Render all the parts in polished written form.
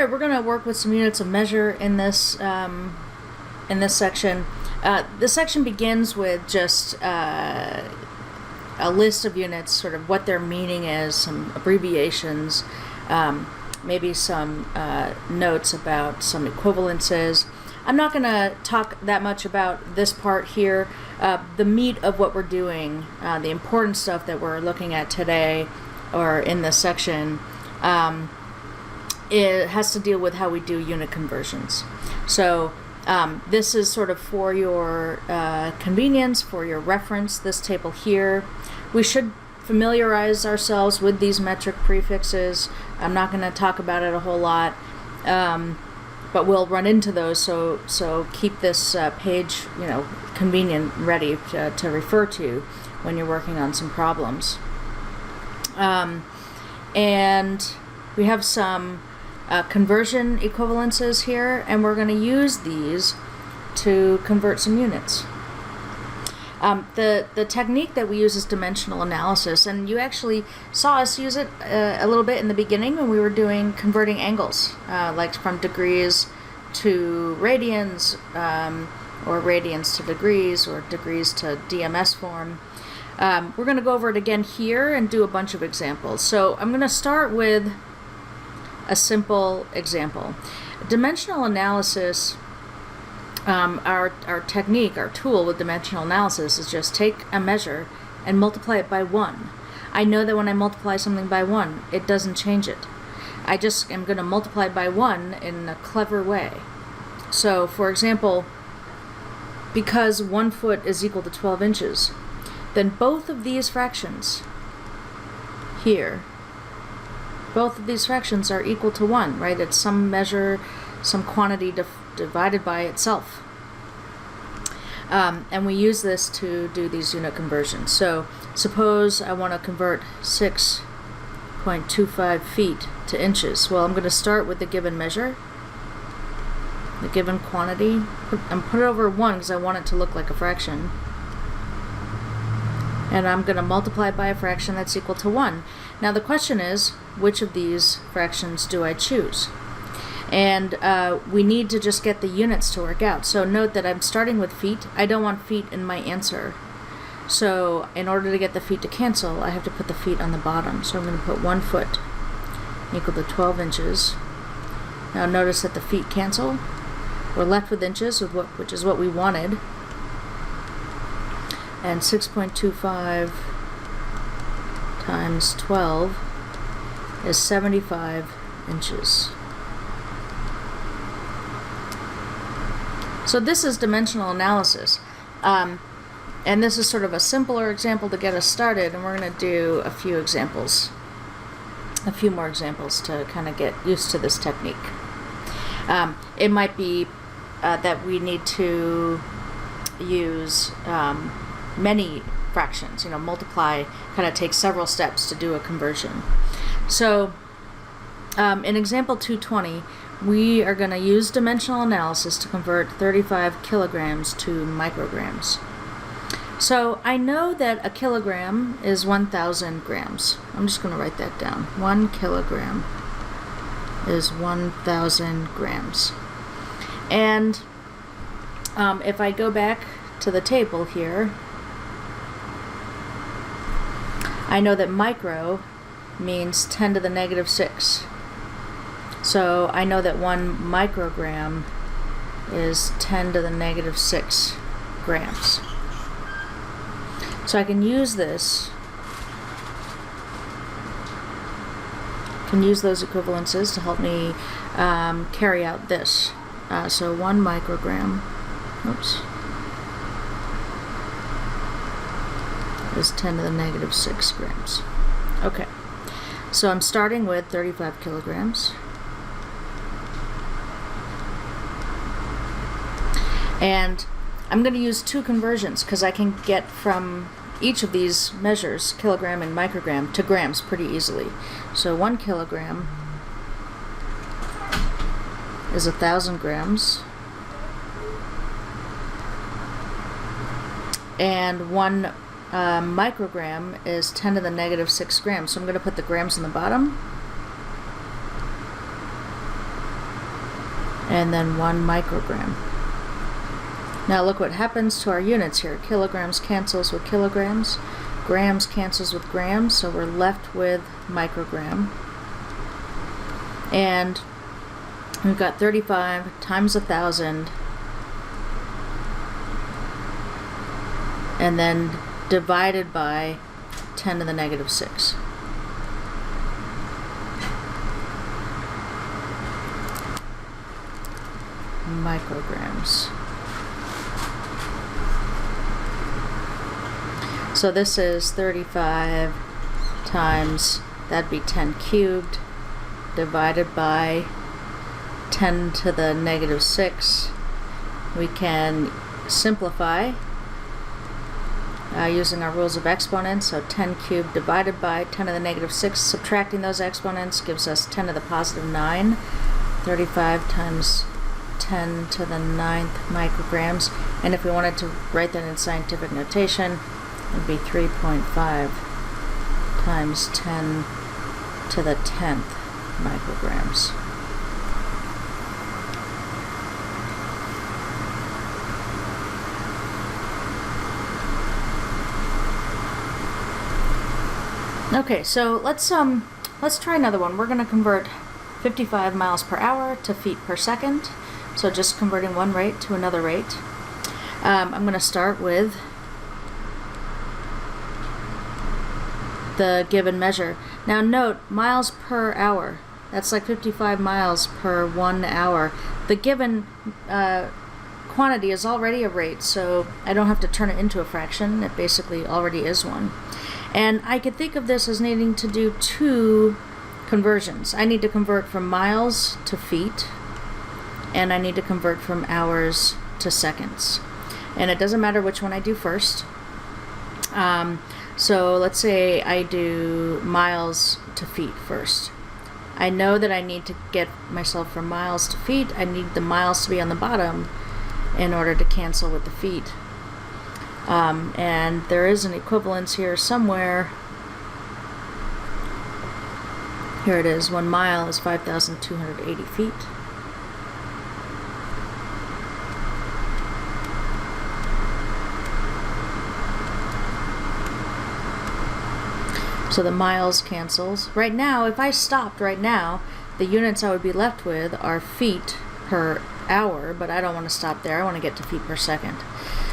All right, we're going to work with some units of measure in this section. This section begins with just a list of units, sort of what their meaning is, some abbreviations, maybe some notes about some equivalences. I'm not going to talk that much about this part here. The meat of what we're doing, the important stuff that we're looking at today or in this section, it has to deal with how we do unit conversions. So this is sort of for your convenience, for your reference, this table here. We should familiarize ourselves with these metric prefixes. I'm not going to talk about it a whole lot, but we'll run into those, so keep this page, convenient, ready to refer to when you're working on some problems. And we have some conversion equivalences here, and we're going to use these to convert some units. The technique that we use is dimensional analysis, and you actually saw us use it a little bit in the beginning when we were doing converting angles, like from degrees to radians, or radians to degrees, or degrees to DMS form. We're going to go over it again here and do a bunch of examples. So I'm going to start with a simple example. Dimensional analysis, our technique, our tool with dimensional analysis is just take a measure and multiply it by 1. I know that when I multiply something by 1, it doesn't change it. I just am going to multiply by 1 in a clever way. So, for example, because 1 foot is equal to 12 inches, then both of these fractions here, both of these fractions are equal to 1, right? It's some measure, some quantity divided by itself. And we use this to do these unit conversions. So suppose I want to convert 6.25 feet to inches. Well, I'm going to start with the given measure, the given quantity, and put it over 1 because I want it to look like a fraction. And I'm going to multiply by a fraction that's equal to 1. Now the question is, which of these fractions do I choose? And we need to just get the units to work out. So note that I'm starting with feet. I don't want feet in my answer. So in order to get the feet to cancel, I have to put the feet on the bottom. So I'm going to put 1 foot equal to 12 inches. Now notice that the feet cancel. We're left with inches, which is what we wanted. And 6.25 times 12 is 75 inches. So this is dimensional analysis. And this is sort of a simpler example to get us started, and we're going to do a few more examples to kind of get used to this technique. It might be that we need to use many fractions, multiply, kind of take several steps to do a conversion. So in example 220, we are going to use dimensional analysis to convert 35 kilograms to micrograms. So I know that a kilogram is 1,000 grams. I'm just going to write that down. 1 kilogram is 1,000 grams. And if I go back to the table here, I know that micro means 10 to the negative 6. So I know that 1 microgram is 10 to the negative 6 grams. So I can use this, those equivalences to help me carry out this. So 1 microgram, is 10 to the negative 6 grams. Okay, so I'm starting with 35 kilograms. And I'm going to use 2 conversions because I can get from each of these measures, kilogram and microgram, to grams pretty easily. So 1 kilogram is 1,000 grams. And 1 microgram is 10 to the negative 6 grams. So I'm going to put the grams on the bottom. and then 1 microgram. Now look what happens to our units here. Kilograms cancels with kilograms, grams cancels with grams, so we're left with microgram. And we've got 35 times 1,000, and then divided by 10 to the negative 6. Micrograms. So this is 35 times, that'd be 10 cubed, divided by 10 to the negative 6. We can simplify using our rules of exponents. So 10 cubed divided by 10 to the negative 6, subtracting those exponents gives us 10 to the positive 9. 35 times 10 to the 9th micrograms. And if we wanted to write that in scientific notation, it would be 3.5 times 10 to the 10th micrograms. Okay, so let's try another one. We're going to convert 55 miles per hour to feet per second. So just converting one rate to another rate. I'm going to start with the given measure. Now note, miles per hour. That's like 55 miles per 1 hour. The given quantity is already a rate, so I don't have to turn it into a fraction. It basically already is one. And I could think of this as needing to do 2 conversions. I need to convert from miles to feet, and I need to convert from hours to seconds. And it doesn't matter which one I do first. So let's say I do miles to feet first. I know that I need to get myself from miles to feet. I need the miles to be on the bottom in order to cancel with the feet. And there is an equivalence here somewhere. Here it is. 1 mile is 5,280 feet. So the miles cancels. Right now, if I stopped right now, the units I would be left with are feet per hour, but I don't want to stop there. I want to get to feet per second.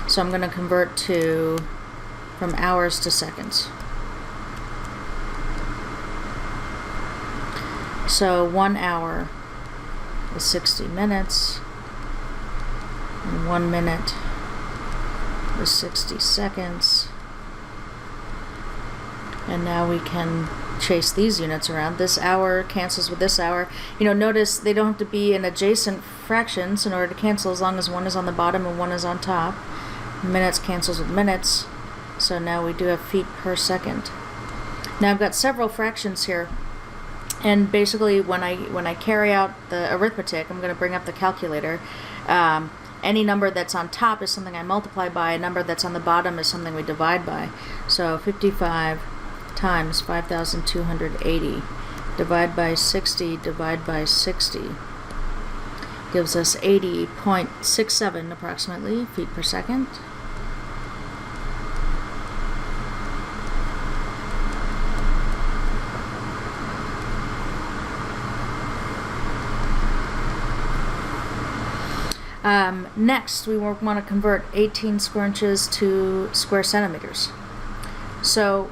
So I'm going to convert from hours to seconds. So 1 hour is 60 minutes, and 1 minute is 60 seconds. And now we can chase these units around. This hour cancels with this hour. You know, notice they don't have to be in adjacent fractions in order to cancel, as long as one is on the bottom and one is on top. Minutes cancels with minutes. So now we do have feet per second. Now I've got several fractions here. And basically when I carry out the arithmetic, I'm going to bring up the calculator. Any number that's on top is something I multiply by. A number that's on the bottom is something we divide by. So 55 times 5,280 divide by 60 divide by 60 gives us 80.67 approximately feet per second. Next, we want to convert 18 square inches to square centimeters. So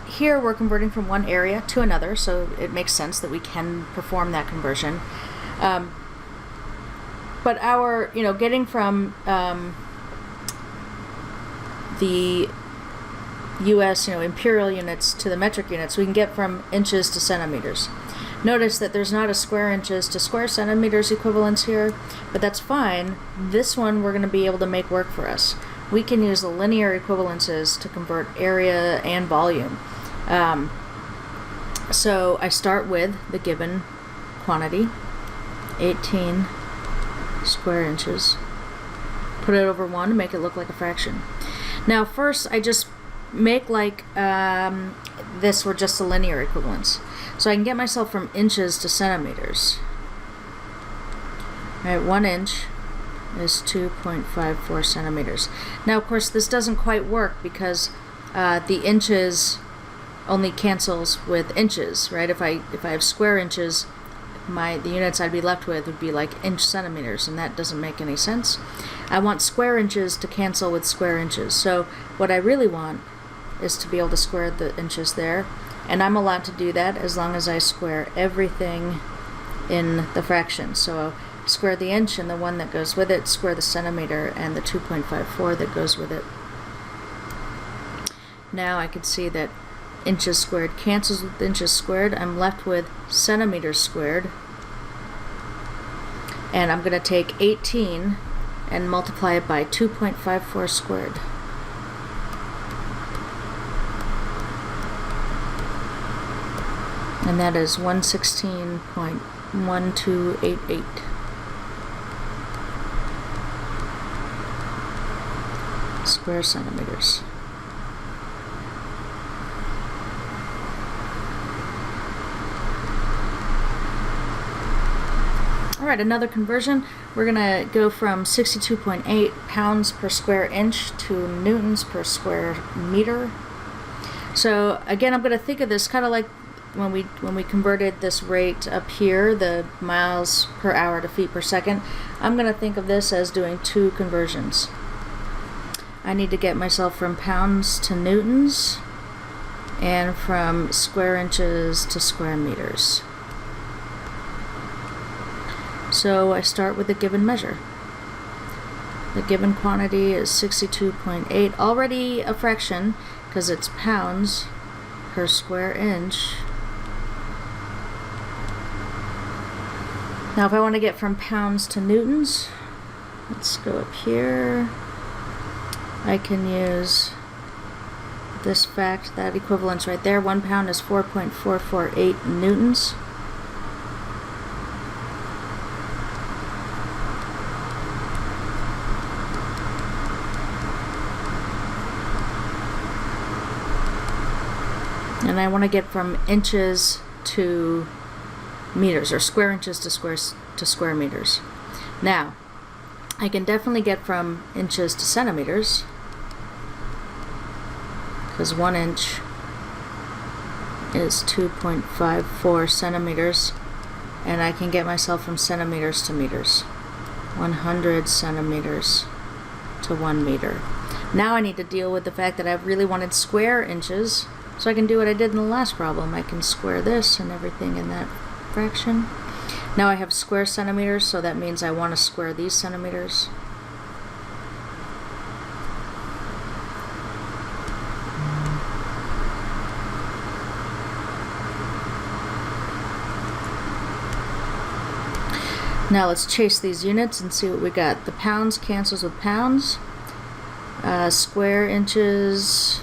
here we're converting from one area to another, so it makes sense that we can perform that conversion. But our, getting from the U.S., imperial units to the metric units, we can get from inches to centimeters. Notice that there's not a square inches to square centimeters equivalence here, but that's fine. This one we're going to be able to make work for us. We can use the linear equivalences to convert area and volume. So I start with the given quantity, 18 square inches. Put it over 1 to make it look like a fraction. Now first I just make like this were just a linear equivalence. So I can get myself from inches to centimeters. Right, 1 inch is 2.54 centimeters. Now, of course, this doesn't quite work because the inches only cancels with inches, right? If I have square inches, the units I'd be left with would be like inch centimeters, and that doesn't make any sense. I want square inches to cancel with square inches. So what I really want is to be able to square the inches there, and I'm allowed to do that as long as I square everything in the fraction. So square the inch and the one that goes with it, square the centimeter and the 2.54 that goes with it. Now I can see that inches squared cancels with inches squared. I'm left with centimeters squared. And I'm going to take 18 and multiply it by 2.54 squared. And that is 116.1288. Square centimeters. Alright, another conversion. We're going to go from 62.8 pounds per square inch to newtons per square meter. So again, I'm going to think of this kind of like when we converted this rate up here, the miles per hour to feet per second. I'm going to think of this as doing two conversions. I need to get myself from pounds to newtons and from square inches to square meters. So I start with a given measure. The given quantity is 62.8, already a fraction because it's pounds per square inch. Now if I want to get from pounds to newtons, let's go up here. I can use this fact, that equivalence right there. 1 pound is 4.448 newtons. And I want to get from inches to meters, or square inches to square meters. Now, I can definitely get from inches to centimeters, because 1 inch is 2.54 centimeters, and I can get myself from centimeters to meters. 100 centimeters to 1 meter. Now I need to deal with the fact that I really wanted square inches, so I can do what I did in the last problem. I can square this and everything in that fraction. Now I have square centimeters, so that means I want to square these centimeters. Now let's chase these units and see what we got. The pounds cancels with pounds. Square inches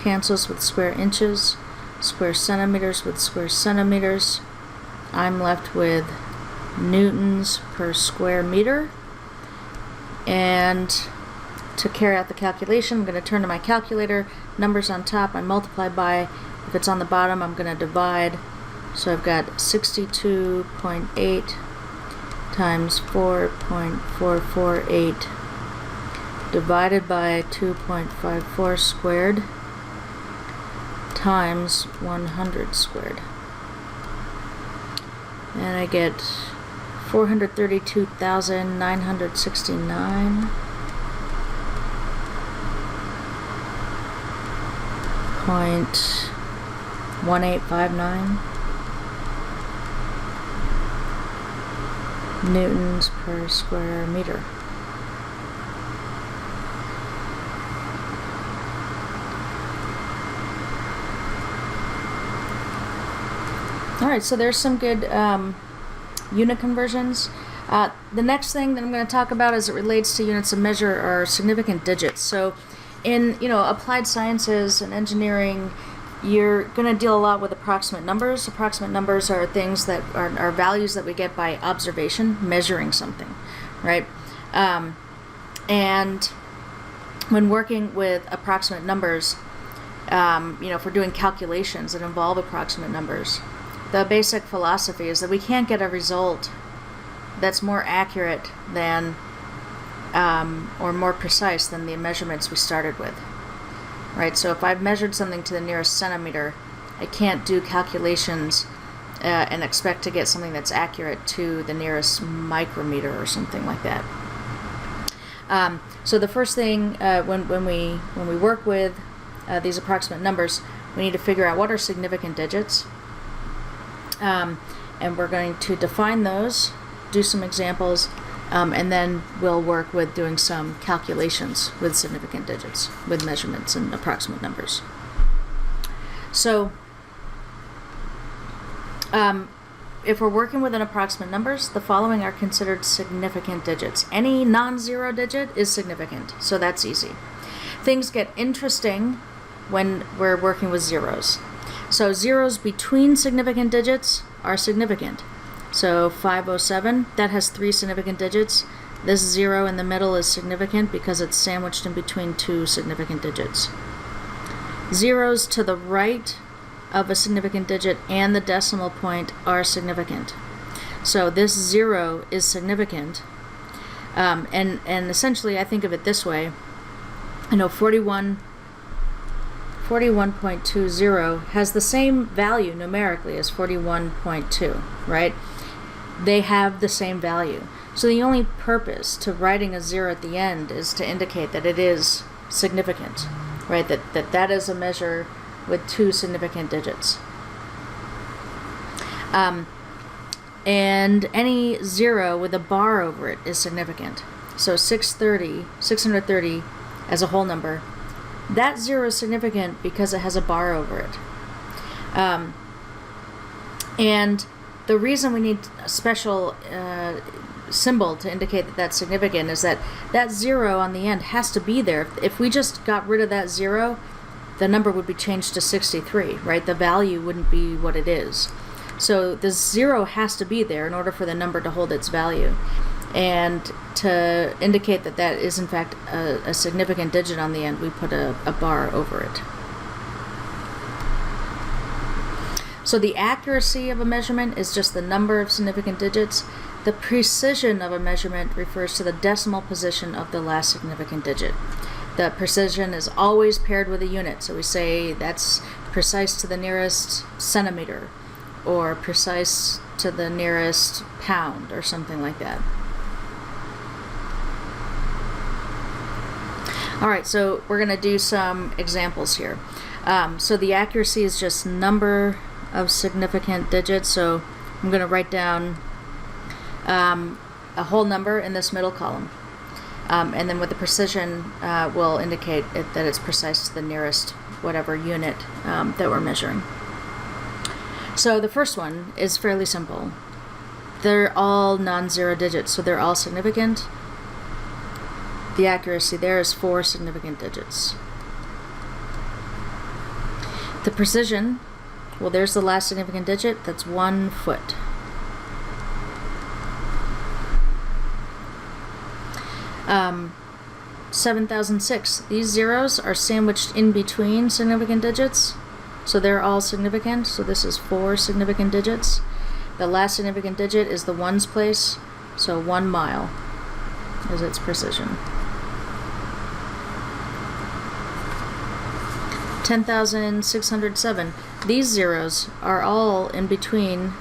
cancels with square inches. Square centimeters with square centimeters. I'm left with newtons per square meter. And to carry out the calculation, I'm going to turn to my calculator. Numbers on top, I multiply by. If it's on the bottom, I'm going to divide. So I've got 62.8 times 4.448 divided by 2.54 squared times 100 squared. And I get 432,969.1859 newtons per square meter. Alright, so there's some good unit conversions. The next thing that I'm going to talk about as it relates to units of measure are significant digits. So in applied sciences and engineering, you're going to deal a lot with approximate numbers. Approximate numbers are things that are values that we get by observation, measuring something, right? And when working with approximate numbers, if we're doing calculations that involve approximate numbers, the basic philosophy is that we can't get a result that's more accurate than, or more precise than the measurements we started with, right? So if I've measured something to the nearest centimeter, I can't do calculations and expect to get something that's accurate to the nearest micrometer or something like that. So the first thing when we work with these approximate numbers, we need to figure out what are significant digits, and we're going to define those, do some examples, and then we'll work with doing some calculations with significant digits, with measurements and approximate numbers. So if we're working with an approximate numbers, the following are considered significant digits. Any non-zero digit is significant, so that's easy. Things get interesting when we're working with zeros. So zeros between significant digits are significant. So 507, that has 3 significant digits. This 0 in the middle is significant because it's sandwiched in between 2 significant digits. Zeros to the right of a significant digit and the decimal point are significant. So this 0 is significant. And essentially I think of it this way. I know 41.20 has the same value numerically as 41.2, right? They have the same value. So the only purpose to writing a 0 at the end is to indicate that it is significant, right? That is a measure with 2 significant digits. And any 0 with a bar over it is significant. So 630 as a whole number, that 0 is significant because it has a bar over it. And the reason we need a special symbol to indicate that that's significant is that 0 on the end has to be there. If we just got rid of that 0, the number would be changed to 63, right? The value wouldn't be what it is. So the 0 has to be there in order for the number to hold its value. And to indicate that that is in fact a significant digit on the end, we put a bar over it. So the accuracy of a measurement is just the number of significant digits. The precision of a measurement refers to the decimal position of the last significant digit. The precision is always paired with a unit. So we say that's precise to the nearest centimeter, or precise to the nearest pound, or something like that. Alright, so we're going to do some examples here. So the accuracy is just number of significant digits. So I'm going to write down a whole number in this middle column. And then with the precision, we'll indicate that it's precise to the nearest whatever unit that we're measuring. So the first one is fairly simple. They're all non-zero digits, so they're all significant. The accuracy there is 4 significant digits. The precision, well, there's the last significant digit, that's 1 foot. Um, 7006, these zeros are sandwiched in between significant digits, so they're all significant, so this is 4 significant digits. The last significant digit is the ones place, so 1 mile is its precision. 10,607. These zeros are all in between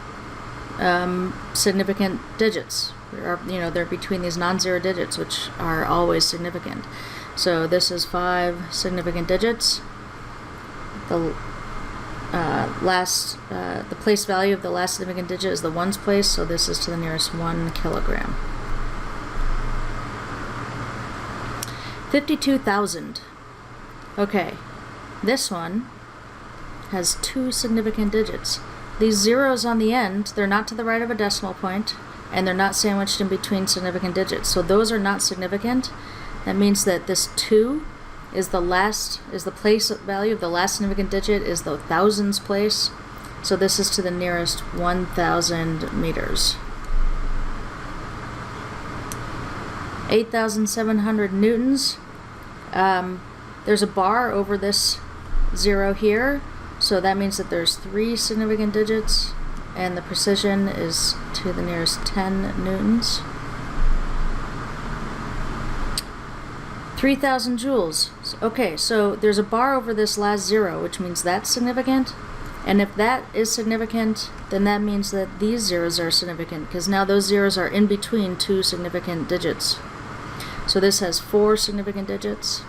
significant digits. They're between these non-zero digits, which are always significant. So this is 5 significant digits. The place value of the last significant digit is the ones place, so this is to the nearest 1 kilogram. 52,000. Okay, this one has 2 significant digits. These zeros on the end, they're not to the right of a decimal point, and they're not sandwiched in between significant digits. So those are not significant. That means that this 2 is the place value of the last significant digit, is the thousands place. So this is to the nearest 1,000 meters. 8,700 newtons. There's a bar over this 0 here, so that means that there's 3 significant digits. and the precision is to the nearest 10 newtons. 3,000 joules. Okay, so there's a bar over this last zero, which means that's significant. And if that is significant, then that means that these zeros are significant, because now those zeros are in between two significant digits. So this has 4 significant digits.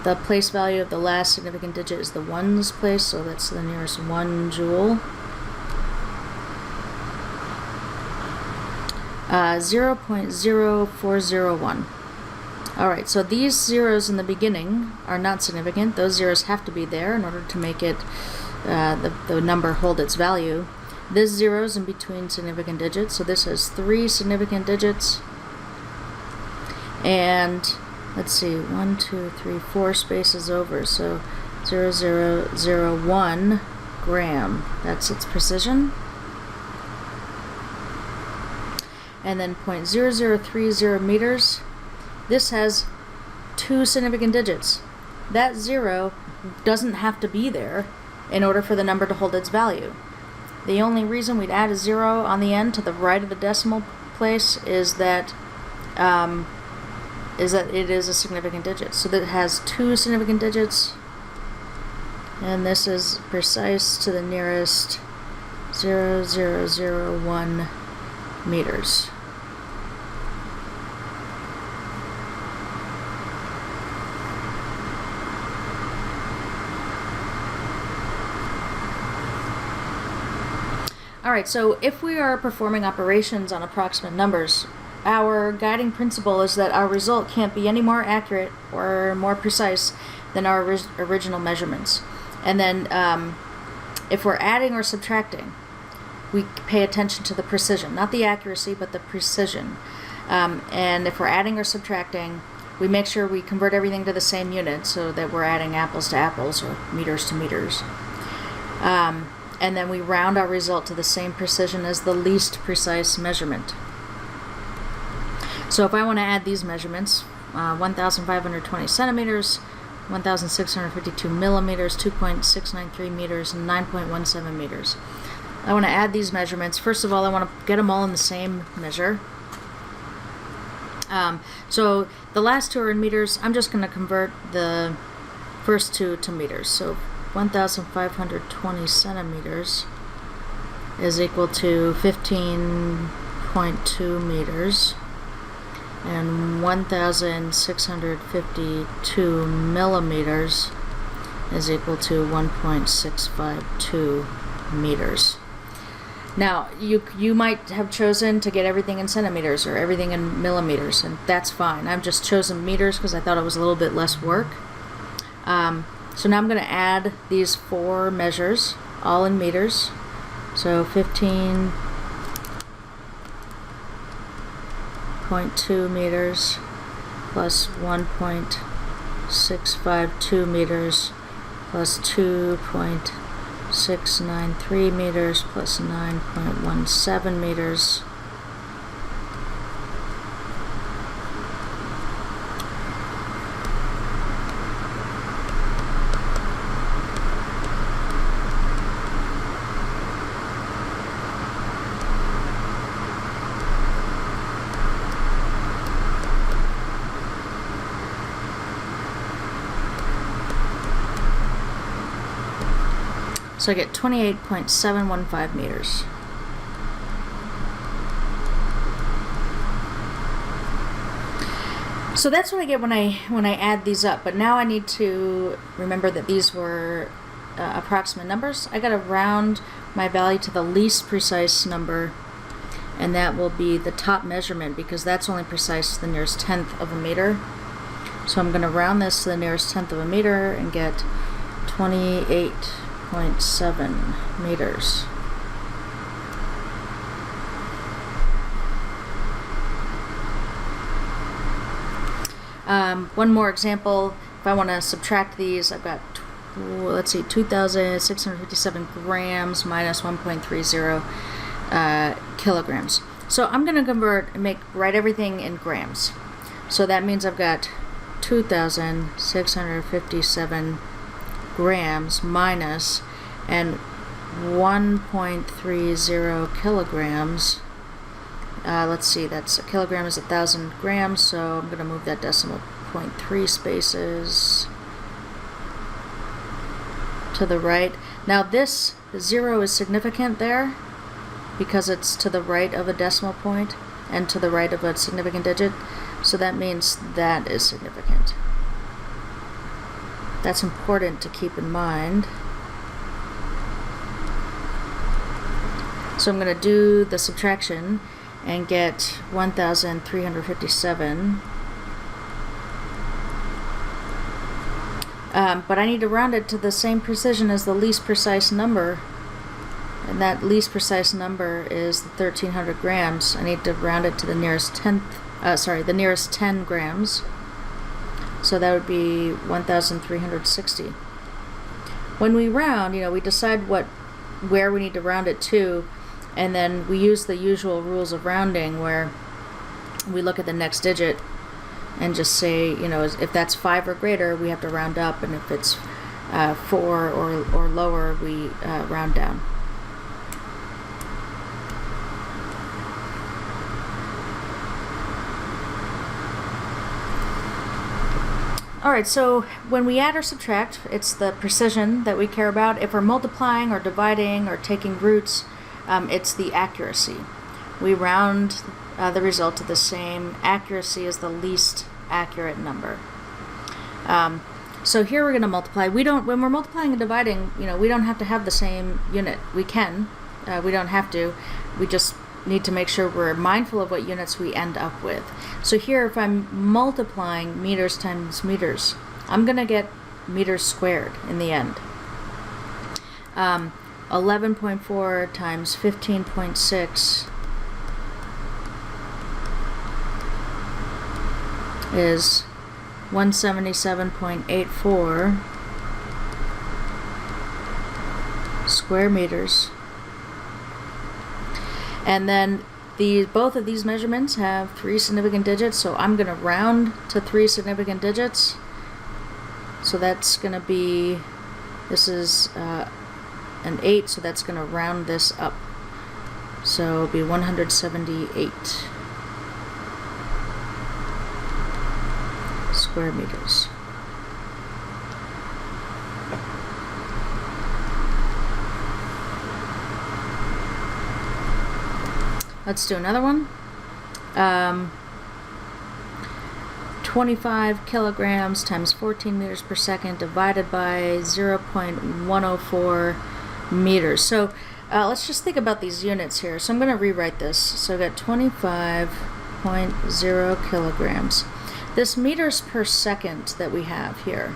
The place value of the last significant digit is the ones place, so that's the nearest 1 joule. 0.0401. Alright, so these zeros in the beginning are not significant. Those zeros have to be there in order to make it the number hold its value. This zero is in between significant digits, so this has 3 significant digits. And let's see, 1, 2, 3, 4 spaces over, so 0.0001 gram. That's its precision. And then 0.0030 meters. This has 2 significant digits. That zero doesn't have to be there in order for the number to hold its value. The only reason we'd add a 0 on the end to the right of the decimal place is that it is a significant digit. So that it has 2 significant digits, and this is precise to the nearest 0.0001 meters. Alright, so if we are performing operations on approximate numbers, our guiding principle is that our result can't be any more accurate or more precise than our original measurements. And then if we're adding or subtracting, we pay attention to the precision, not the accuracy, but the precision. And if we're adding or subtracting, we make sure we convert everything to the same unit so that we're adding apples to apples or meters to meters. And then we round our result to the same precision as the least precise measurement. So if I want to add these measurements, 1,520 centimeters, 1,652 millimeters, 2.693 meters, and 9.17 meters. I want to add these measurements. First of all, I want to get them all in the same measure. So the last 2 are in meters. I'm just going to convert the first 2 to meters. So 1,520 centimeters is equal to 15.2 meters, and 1,652 millimeters is equal to 1.652 meters. Now, you might have chosen to get everything in centimeters or everything in millimeters, and that's fine. I've just chosen meters because I thought it was a little bit less work. So now I'm going to add these 4 measures, all in meters. So 15.2 meters plus 1.652 meters plus 2.693 meters plus 9.17 meters. So I get 28.715 meters. So that's what I get when I add these up. But now I need to remember that these were approximate numbers. I got to round my value to the least precise number, and that will be the top measurement, because that's only precise to the nearest tenth of a meter. So I'm going to round this to the nearest tenth of a meter and get 28.7 meters. One more example. If I want to subtract these, I've got, let's see, 2,657 grams minus 1.30 kilograms. So I'm going to write everything in grams. So that means I've got 2,657 grams minus, and 1.30 kilograms. Let's see, that's a kilogram is 1,000 grams, so I'm going to move that decimal point 3 spaces to the right. Now this 0 is significant there because it's to the right of a decimal point and to the right of a significant digit, so that means that is significant. That's important to keep in mind. So I'm going to do the subtraction and get 1,357. But I need to round it to the same precision as the least precise number, and that least precise number is the 1,300 grams. I need to round it to the nearest the nearest 10 grams. So that would be 1,360. When we round, we decide where we need to round it to, and then we use the usual rules of rounding where we look at the next digit and just say, if that's 5 or greater, we have to round up, and if it's 4 or lower, we round down. Alright, so when we add or subtract, it's the precision that we care about. If we're multiplying or dividing or taking roots, it's the accuracy. We round the result to the same accuracy as the least accurate number. So here we're going to multiply. When we're multiplying and dividing, we don't have to have the same unit. We can. We don't have to. We just need to make sure we're mindful of what units we end up with. So here, if I'm multiplying meters times meters, I'm going to get meters squared in the end. 11.4 times 15.6 is 177.84 square meters. And then both of these measurements have 3 significant digits, so I'm going to round to 3 significant digits. So that's going to be, this is an 8, so that's going to round this up. So it'll be 178 square meters. Let's do another one. 25 kilograms times 14 meters per second divided by 0.104 meters. So let's just think about these units here. So I'm going to rewrite this. So I've got 25.0 kilograms. This meters per second that we have here,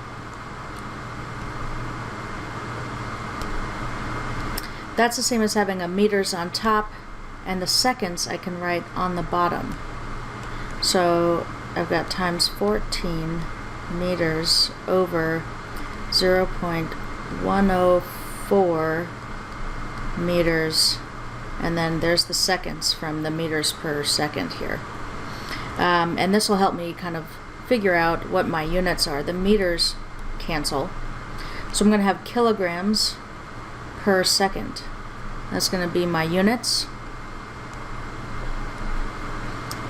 that's the same as having a meters on top, and the seconds I can write on the bottom. So I've got times 14 meters over 0.104 meters, and then there's the seconds from the meters per second here. And this will help me kind of figure out what my units are. The meters cancel, so I'm going to have kilograms per second. That's going to be my units.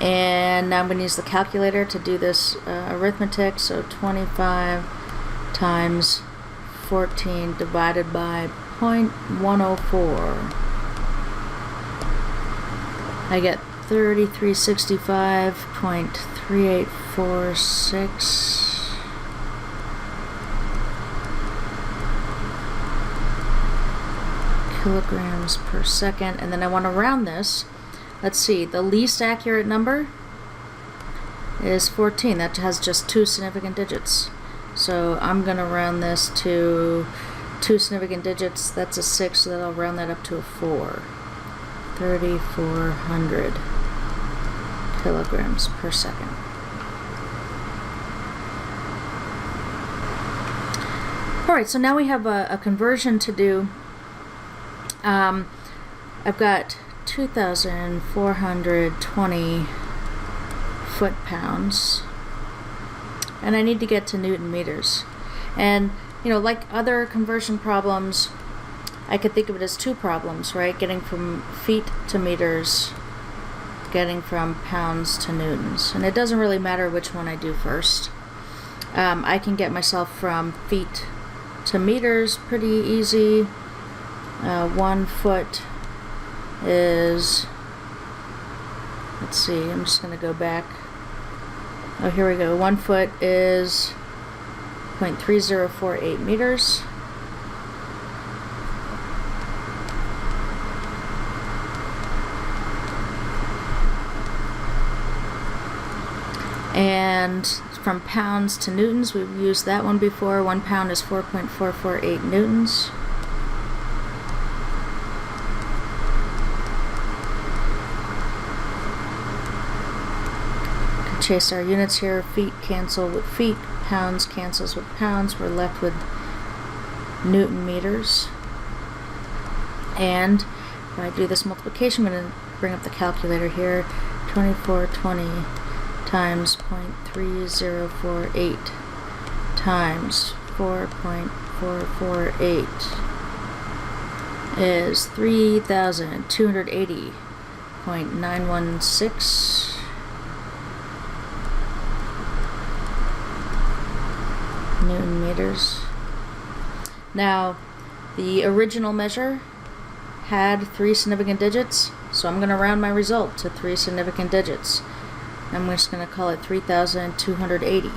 And now I'm going to use the calculator to do this arithmetic. So 25 times 14 divided by 0.104. I get 3365.3846 kilograms per second. And then I want to round this. Let's see, the least accurate number is 14. That has just 2 significant digits. So I'm going to round this to 2 significant digits. That's a 6, so that I'll round that up to a 4. 3,400 kilograms per second. Alright, so now we have a conversion to do. I've got 2,420 foot-pounds, and I need to get to Newton meters. And like other conversion problems, I could think of it as two problems, right? Getting from feet to meters, getting from pounds to newtons. And it doesn't really matter which one I do first. I can get myself from feet to meters pretty easy. 1 foot is, let's see, I'm just going to go back. Oh, here we go. 1 foot is 0.3048 meters. And from pounds to newtons, we've used that one before. 1 pound is 4.448 newtons. Can chase our units here. Feet cancel with feet, pounds cancels with pounds. We're left with newton meters. And if I do this multiplication, I'm going to bring up the calculator here. 2420 times 0.3048 times 4.448 is 3,280.916 Newton meters. Now, the original measure had 3 significant digits, so I'm going to round my result to 3 significant digits. I'm just going to call it 3,280.